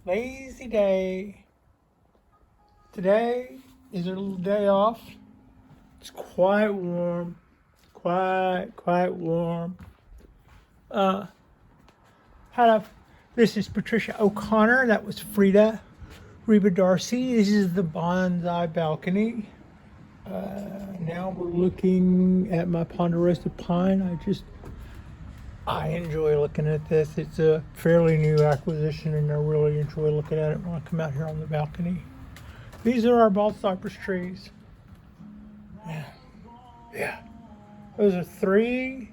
Lazy day. Today is a little day off. It's quite warm. Quite warm. Uh, this is Patricia O'Connor. That was Frida Reba Darcy. This is the Bonsai Balcony. Now we're looking at my ponderosa pine. I enjoy looking at this. It's a fairly new acquisition, and I really enjoy looking at it when I come out here on the balcony. These are our bald cypress trees. Yeah. Those are three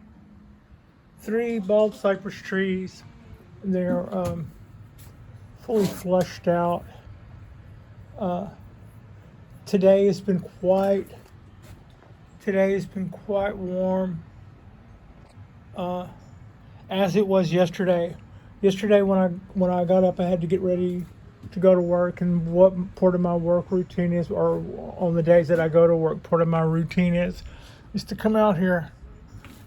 bald cypress trees. They're fully fleshed out. Today has been quite warm. As it was yesterday. Yesterday when I got up, I had to get ready to go to work, and what part of my work routine is, or on the days that I go to work, part of my routine is to come out here,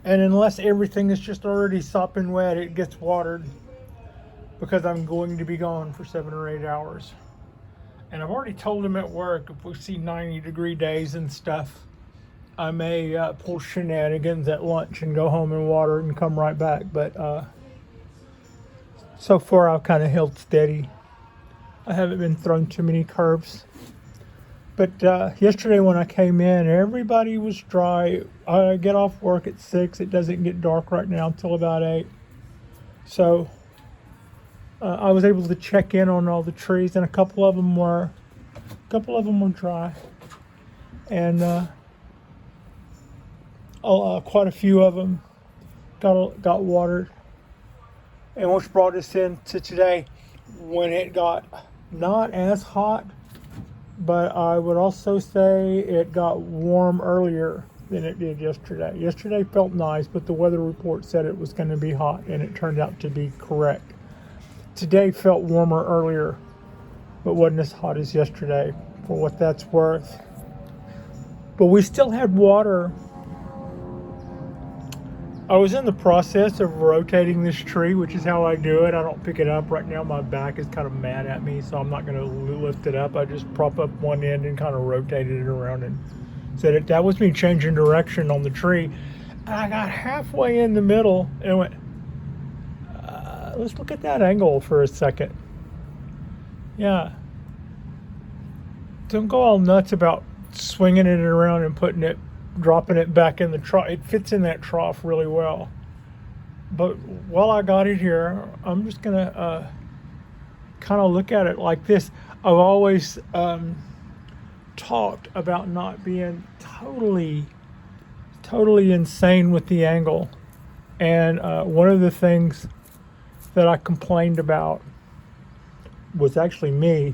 and unless everything is just already sopping wet, it gets watered, because I'm going to be gone for 7 or 8 hours. And I've already told him at work, if we see 90-degree days and stuff, I may pull shenanigans at lunch and go home and water and come right back. But so far I've kind of held steady. I haven't been thrown too many curves. But yesterday when I came in, everybody was dry. I get off work at 6. It doesn't get dark right now until about 8. So I was able to check in on all the trees, and a couple of them were dry. And quite a few of them got watered, and which brought us into today, when it got not as hot, but I would also say it got warm earlier than it did yesterday. Yesterday felt nice, but the weather report said it was going to be hot, and it turned out to be correct. Today felt warmer earlier, but wasn't as hot as yesterday, for what that's worth. But we still had water. I was in the process of rotating this tree, which is how I do it. I don't pick it up. Right now my back is kind of mad at me, so I'm not going to lift it up. I just prop up one end and kind of rotated it around and set it. That was me changing direction on the tree. And I got halfway in the middle and I went, let's look at that angle for a second. Yeah. Don't go all nuts about swinging it around and dropping it back in the trough. It fits in that trough really well. But while I got it here, I'm just gonna kind of look at it like this. I've always talked about not being totally insane with the angle, and one of the things that I complained about was actually me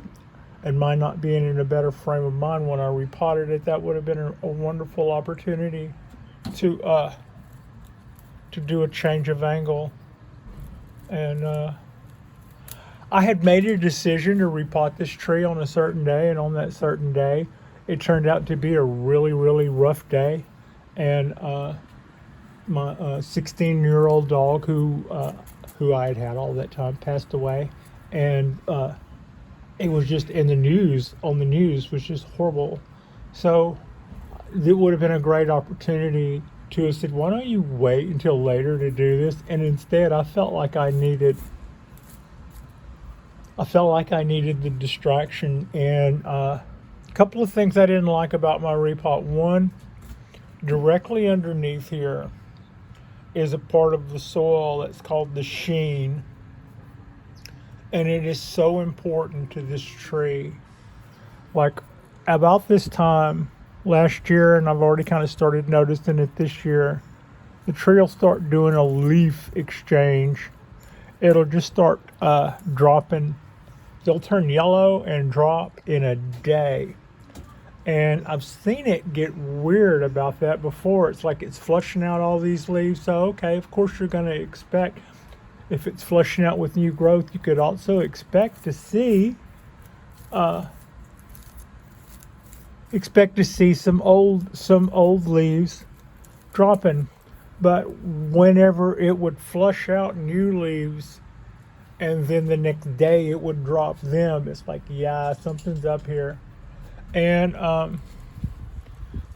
and mine not being in a better frame of mind when I repotted it. That would have been a wonderful opportunity to do a change of angle. And I had made a decision to repot this tree on a certain day, and on that certain day, it turned out to be a really, really rough day. And my 16-year-old dog, who I had all that time, passed away, and it was just on the news was just horrible. So it would have been a great opportunity to have said, why don't you wait until later to do this? And instead I felt like I needed the distraction. And a couple of things I didn't like about my repot. One, directly underneath here is a part of the soil that's called the sheen. And it is so important to this tree. Like about this time last year, and I've already kind of started noticing it this year, the tree will start doing a leaf exchange. It'll just start dropping. They'll turn yellow and drop in a day. And I've seen it get weird about that before. It's like it's flushing out all these leaves. So, okay, of course you're going to expect, if it's flushing out with new growth, you could also expect to see some old leaves dropping. But whenever it would flush out new leaves and then the next day it would drop them. It's like, yeah, something's up here. And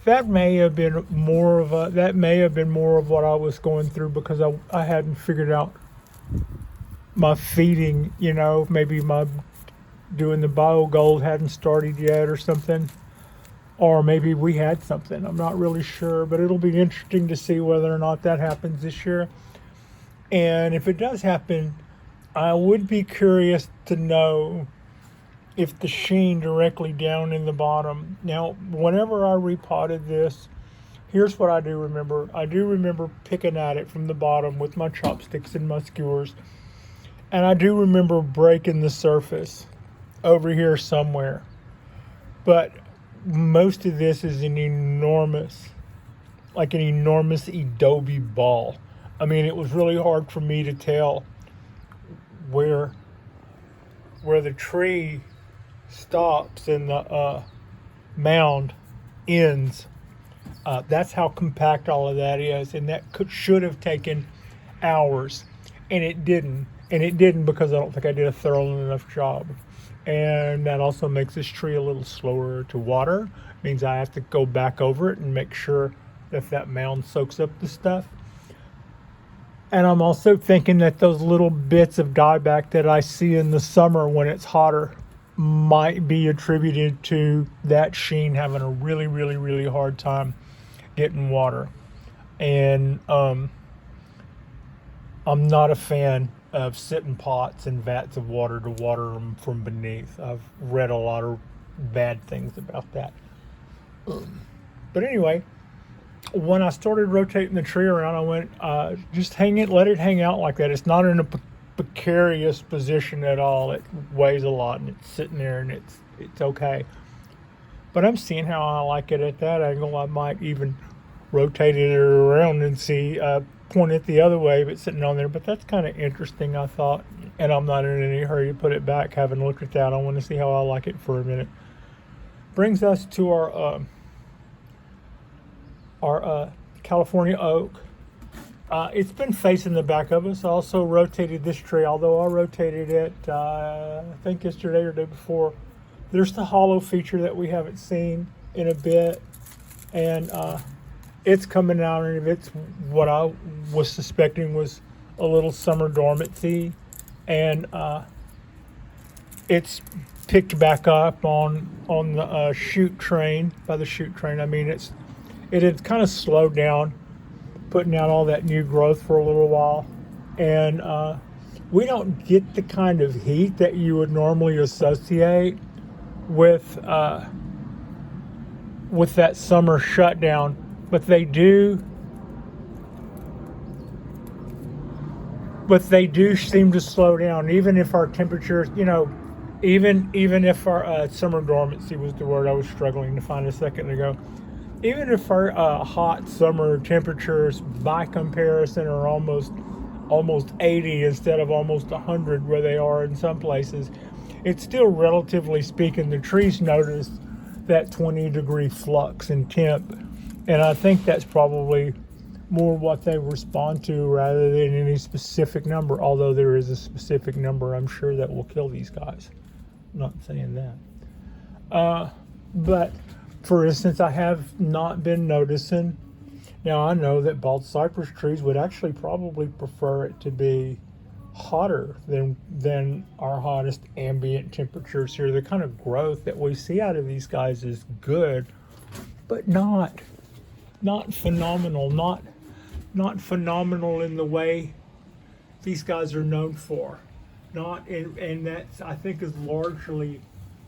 that may have been more of what I was going through, because I hadn't figured out my feeding, maybe my doing the bio gold hadn't started yet or something. Or maybe we had something. I'm not really sure, but it'll be interesting to see whether or not that happens this year. And if it does happen, I would be curious to know if the sheen directly down in the bottom. Now, whenever I repotted this, here's what I do remember. I do remember picking at it from the bottom with my chopsticks and my skewers. And I do remember breaking the surface over here somewhere. But most of this is an enormous adobe ball. I mean, it was really hard for me to tell where the tree stops and the mound ends. That's how compact all of that is, and that should have taken hours, and it didn't. And it didn't because I don't think I did a thorough enough job. And that also makes this tree a little slower to water. It means I have to go back over it and make sure that mound soaks up the stuff. And I'm also thinking that those little bits of dieback that I see in the summer when it's hotter might be attributed to that sheen having a really, really, really hard time getting water. And I'm not a fan of sitting pots and vats of water to water them from beneath. I've read a lot of bad things about that. But anyway, when I started rotating the tree around, I went, just hang it, let it hang out like that. It's not in a precarious position at all. It weighs a lot and it's sitting there and it's okay. But I'm seeing how I like it at that angle. I might even rotate it around and see, point it the other way, but sitting on there. But that's kind of interesting, I thought. And I'm not in any hurry to put it back, having looked at that. I want to see how I like it for a minute. Brings us to our California oak. It's been facing the back of us. I also rotated this tree, although I rotated it, I think yesterday or the day before. There's the hollow feature that we haven't seen in a bit. And it's coming out, and it's what I was suspecting was a little summer dormancy, and it's picked back up on the shoot train. By the shoot train, I mean it had kind of slowed down, putting out all that new growth for a little while, and we don't get the kind of heat that you would normally associate with that summer shutdown. But they do seem to slow down, even if our temperatures, even if our summer dormancy was the word I was struggling to find a second ago. Even if our hot summer temperatures, by comparison, are almost 80 instead of almost 100 where they are in some places, it's still, relatively speaking, the trees notice that 20-degree flux in temp. And I think that's probably more what they respond to rather than any specific number, although there is a specific number, I'm sure, that will kill these guys. I'm not saying that. But, for instance, I have not been noticing. Now, I know that bald cypress trees would actually probably prefer it to be hotter than our hottest ambient temperatures here. The kind of growth that we see out of these guys is good, but not phenomenal, not phenomenal in the way these guys are known for. And that's, I think, is largely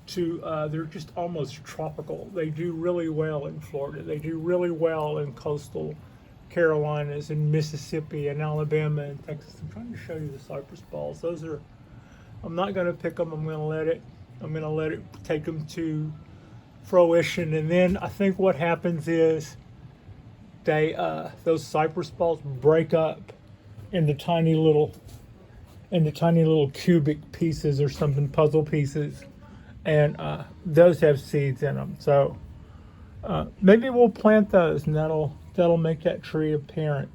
to they're just almost tropical. They do really well in Florida. They do really well in coastal Carolinas and Mississippi and Alabama and Texas. I'm trying to show you the cypress balls. Those are, I'm not going to pick them. I'm going to let it take them to fruition. And then I think what happens is those cypress balls break up into tiny little cubic pieces or something, puzzle pieces, and those have seeds in them. So maybe we'll plant those, and that'll make that tree a parent.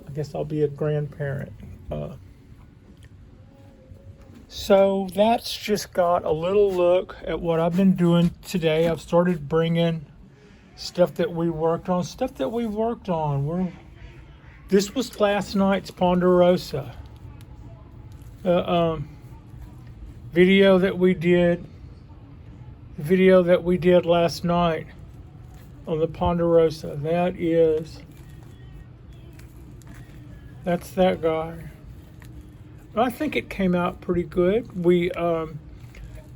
I guess I'll be a grandparent. So that's just got a little look at what I've been doing today. I've started bringing stuff that we worked on. This was last night's Ponderosa. The video that we did last night on the Ponderosa. That's that guy. I think it came out pretty good.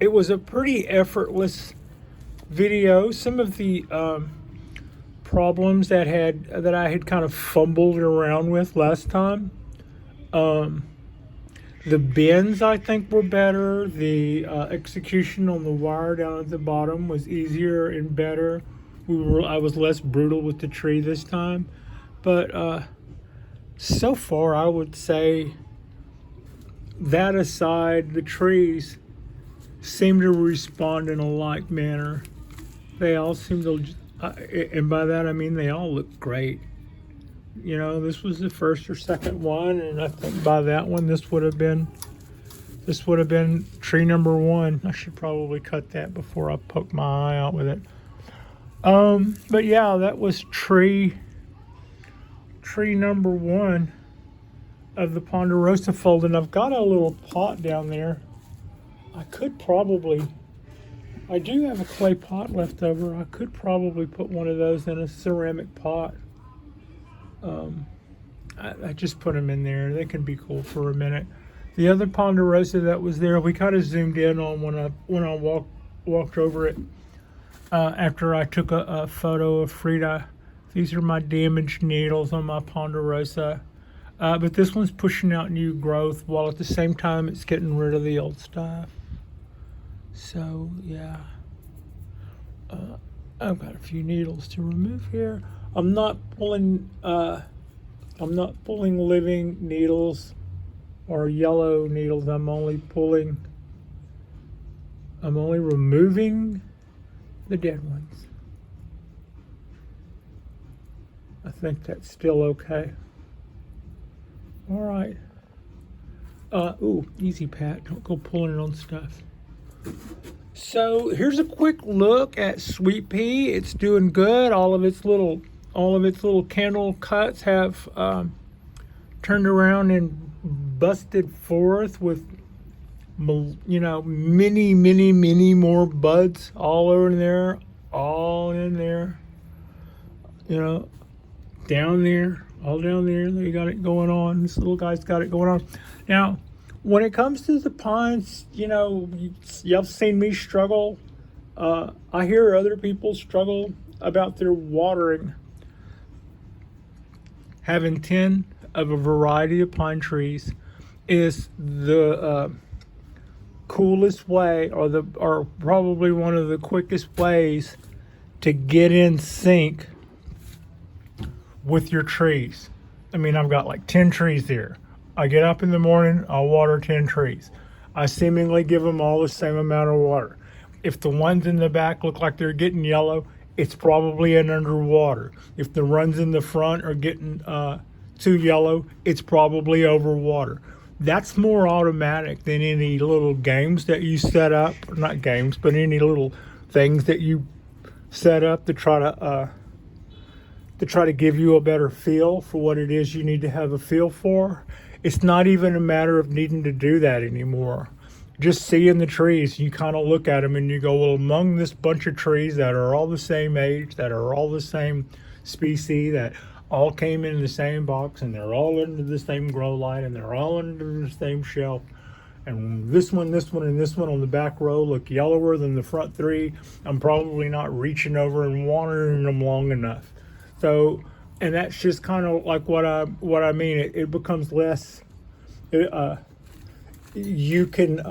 It was a pretty effortless video. Some of the problems that I had kind of fumbled around with last time. The bends, I think, were better. The execution on the wire down at the bottom was easier and better. I was less brutal with the tree this time. But so far, I would say, that aside, the trees seem to respond in a like manner. They all seem to, and by that I mean they all look great. You know, this was the first or second one, and I think by that one this would have been tree number 1. I should probably cut that before I poke my eye out with it. But yeah, that was tree number 1 of the Ponderosa fold, and I've got a little pot down there. I do have a clay pot left over. I could probably put one of those in a ceramic pot. I just put them in there. They can be cool for a minute. The other Ponderosa that was there, we kind of zoomed in on when I walked over it after I took a photo of Frida. These are my damaged needles on my Ponderosa. But this one's pushing out new growth while at the same time it's getting rid of the old stuff. So yeah, I've got a few needles to remove here. I'm not pulling living needles or yellow needles. I'm only removing the dead ones. I think that's still okay. All right. Easy, Pat. Don't go pulling it on stuff. So here's a quick look at Sweet Pea. It's doing good. All of its little candle cuts have turned around and busted forth with, many more buds all over there, all in there. Down there. All down there, they got it going on. This little guy's got it going on. Now, when it comes to the pines, y'all seen me struggle. I hear other people struggle about their watering. Having 10 of a variety of pine trees is the coolest way, or probably one of the quickest ways to get in sync with your trees. I mean, I've got like 10 trees here. I get up in the morning, I'll water 10 trees. I seemingly give them all the same amount of water. If the ones in the back look like they're getting yellow, it's probably an underwater. If the ones in the front are getting too yellow, it's probably overwater. That's more automatic than any little games that you set up. Not games, but any little things that you set up to try to give you a better feel for what it is you need to have a feel for. It's not even a matter of needing to do that anymore. Just seeing the trees, you kind of look at them and you go, well, among this bunch of trees that are all the same age, that are all the same species, that all came in the same box, and they're all under the same grow light, and they're all under the same shelf, and this one, and this one on the back row look yellower than the front 3, I'm probably not reaching over and watering them long enough. So, and that's just kind of like what I mean. It becomes less. You can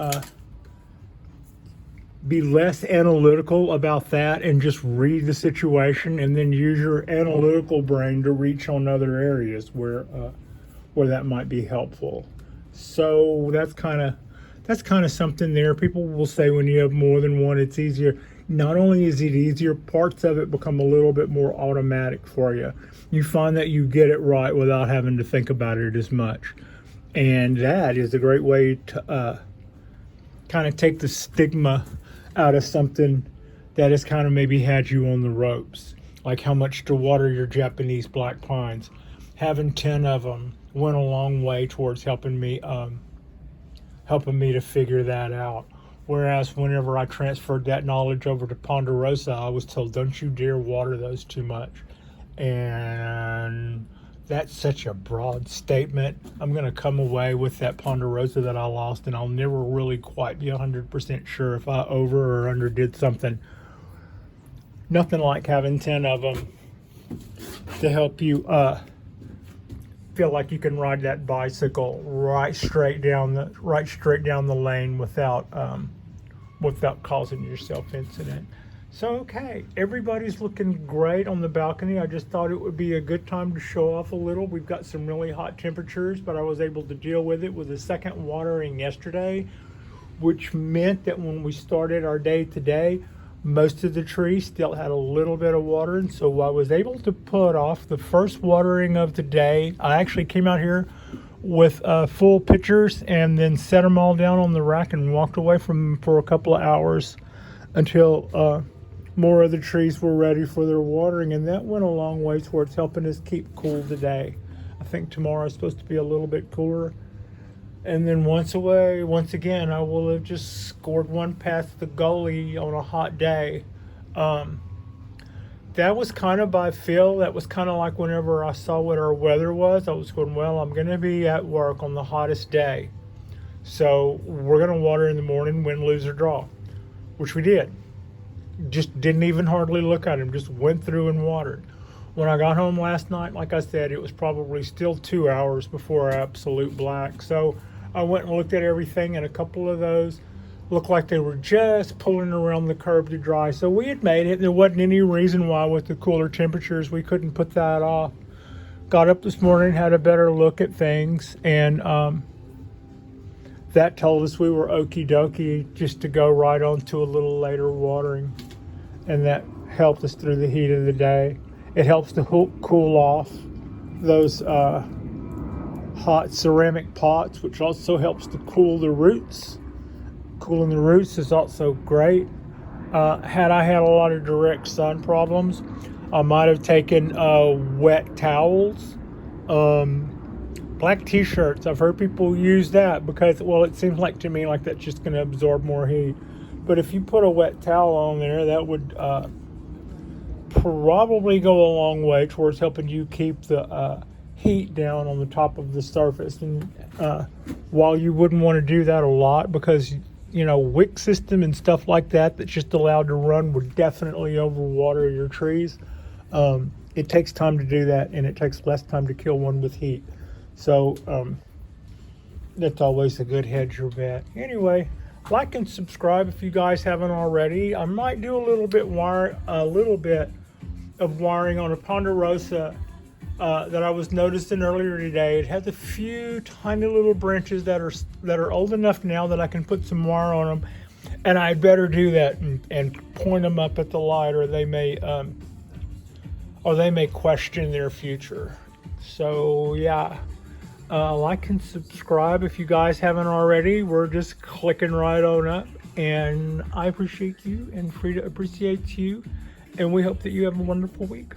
be less analytical about that and just read the situation, and then use your analytical brain to reach on other areas where that might be helpful. So that's kind of something there. People will say when you have more than one, it's easier. Not only is it easier, parts of it become a little bit more automatic for you. You find that you get it right without having to think about it as much. And that is a great way kind of take the stigma out of something that has kind of maybe had you on the ropes, like how much to water your Japanese black pines. Having 10 of them went a long way towards helping me to figure that out. Whereas whenever I transferred that knowledge over to Ponderosa, I was told, don't you dare water those too much. And that's such a broad statement. I'm going to come away with that Ponderosa that I lost, and I'll never really quite be 100% sure if I over or underdid something. Nothing like having 10 of them to help you feel like you can ride that bicycle right straight down the lane without causing yourself incident. So, okay, everybody's looking great on the balcony. I just thought it would be a good time to show off a little. We've got some really hot temperatures, but I was able to deal with it with a second watering yesterday, which meant that when we started our day today, most of the trees still had a little bit of water, and so I was able to put off the first watering of the day. I actually came out here with full pitchers and then set them all down on the rack and walked away from them for a couple of hours until more of the trees were ready for their watering, and that went a long way towards helping us keep cool today. I think tomorrow is supposed to be a little bit cooler. And then once again, I will have just scored one past the goalie on a hot day. That was kind of by feel. That was kind of like whenever I saw what our weather was, I was going, well, I'm going to be at work on the hottest day. So we're going to water in the morning, win, lose, or draw, which we did. Just didn't even hardly look at him, just went through and watered. When I got home last night, like I said, it was probably still 2 hours before absolute black. So I went and looked at everything, and a couple of those looked like they were just pulling around the curb to dry. So we had made it. There wasn't any reason why with the cooler temperatures we couldn't put that off. Got up this morning, had a better look at things, and that told us we were okie dokie just to go right on to a little later watering. And that helped us through the heat of the day. It helps to cool off those hot ceramic pots, which also helps to cool the roots. Cooling the roots is also great. Had I had a lot of direct sun problems, I might have taken wet towels, black t-shirts. I've heard people use that because, well, it seems like to me like that's just going to absorb more heat. But if you put a wet towel on there, that would probably go a long way towards helping you keep the heat down on the top of the surface. And while you wouldn't want to do that a lot because, you know, wick system and stuff like that that's just allowed to run would definitely overwater your trees. It takes time to do that, and it takes less time to kill one with heat. So that's always a good hedge or bet. Anyway, like and subscribe if you guys haven't already. I might do a little bit of wiring on a Ponderosa that I was noticing earlier today. It has a few tiny little branches that are old enough now that I can put some wire on them, and I'd better do that and point them up at the light, or they may question their future. So yeah. Like and subscribe if you guys haven't already. We're just clicking right on up, and I appreciate you and Frida appreciates you, and we hope that you have a wonderful week.